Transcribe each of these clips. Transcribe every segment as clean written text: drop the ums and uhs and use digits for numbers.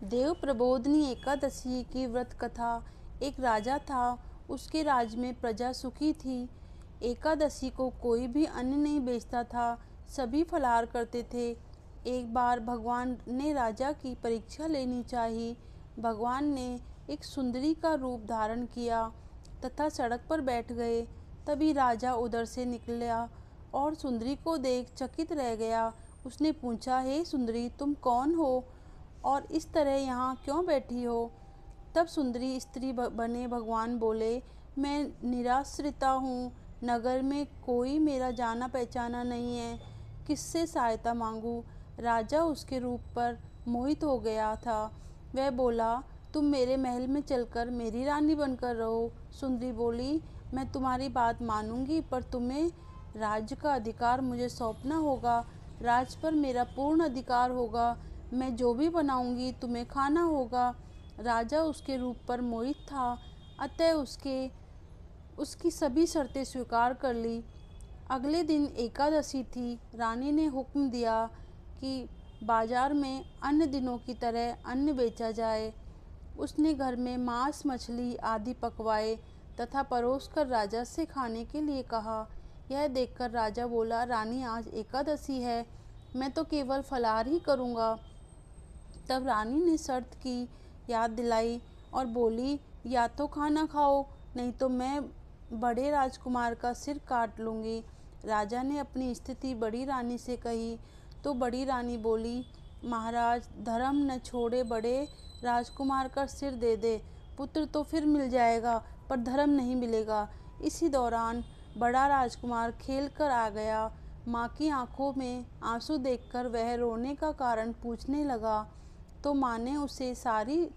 देव प्रबोधनी एकादशी की व्रत कथा। एक राजा था, उसके राज में प्रजा सुखी थी। एकादशी को कोई भी अन्न नहीं बेचता था, सभी फलाहार करते थे। एक बार भगवान ने राजा की परीक्षा लेनी चाहिए। भगवान ने एक सुंदरी का रूप धारण किया तथा सड़क पर बैठ गए। तभी राजा उधर से निकला और सुंदरी को देख चकित रह गया। उसने पूछा, हे सुंदरी, तुम कौन हो और इस तरह यहाँ क्यों बैठी हो? तब सुंदरी स्त्री बने भगवान बोले, मैं निराश्रिता हूँ, नगर में कोई मेरा जाना पहचाना नहीं है, किससे सहायता मांगूँ? राजा उसके रूप पर मोहित हो गया था। वह बोला, तुम मेरे महल में चलकर मेरी रानी बनकर रहो। सुंदरी बोली, मैं तुम्हारी बात मानूंगी, पर तुम्हें राज्य का अधिकार मुझे सौंपना होगा। राज पर मेरा पूर्ण अधिकार होगा। मैं जो भी बनाऊंगी तुम्हें खाना होगा। राजा उसके रूप पर मोहित था, अतः उसकी सभी शर्तें स्वीकार कर ली। अगले दिन एकादशी थी। रानी ने हुक्म दिया कि बाजार में अन्य दिनों की तरह अन्न बेचा जाए। उसने घर में मांस मछली आदि पकवाए तथा परोसकर राजा से खाने के लिए कहा। यह देखकर राजा बोला, रानी, आज एकादशी है, मैं तो केवल फलाहार ही करूँगा। तब रानी ने शर्त की याद दिलाई और बोली, या तो खाना खाओ, नहीं तो मैं बड़े राजकुमार का सिर काट लूँगी। राजा ने अपनी स्थिति बड़ी रानी से कही तो बड़ी रानी बोली, महाराज, धर्म न छोड़े बड़े राजकुमार का सिर दे दे। पुत्र तो फिर मिल जाएगा, पर धर्म नहीं मिलेगा। इसी दौरान बड़ा राजकुमार खेल कर आ गया। माँ की आंखों में आंसू देखकर वह रोने का कारण पूछने लगा, तो माँ ने उसे सारी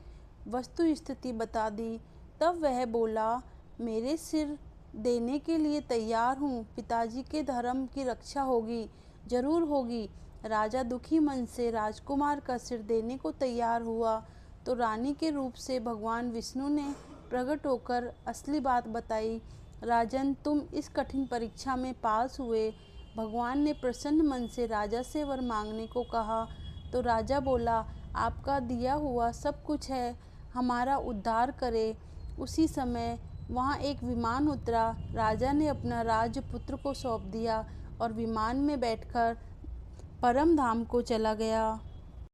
वस्तु स्थिति बता दी। तब वह बोला, मेरे सिर देने के लिए तैयार हूँ, पिताजी के धर्म की रक्षा होगी, जरूर होगी। राजा दुखी मन से राजकुमार का सिर देने को तैयार हुआ तो रानी के रूप से भगवान विष्णु ने प्रकट होकर असली बात बताई। राजन, तुम इस कठिन परीक्षा में पास हुए। भगवान ने प्रसन्न मन से राजा से वर मांगने को कहा तो राजा बोला, आपका दिया हुआ सब कुछ है, हमारा उद्धार करे। उसी समय वहाँ एक विमान उतरा। राजा ने अपना राज्य पुत्र को सौंप दिया और विमान में बैठकर परम धाम को चला गया।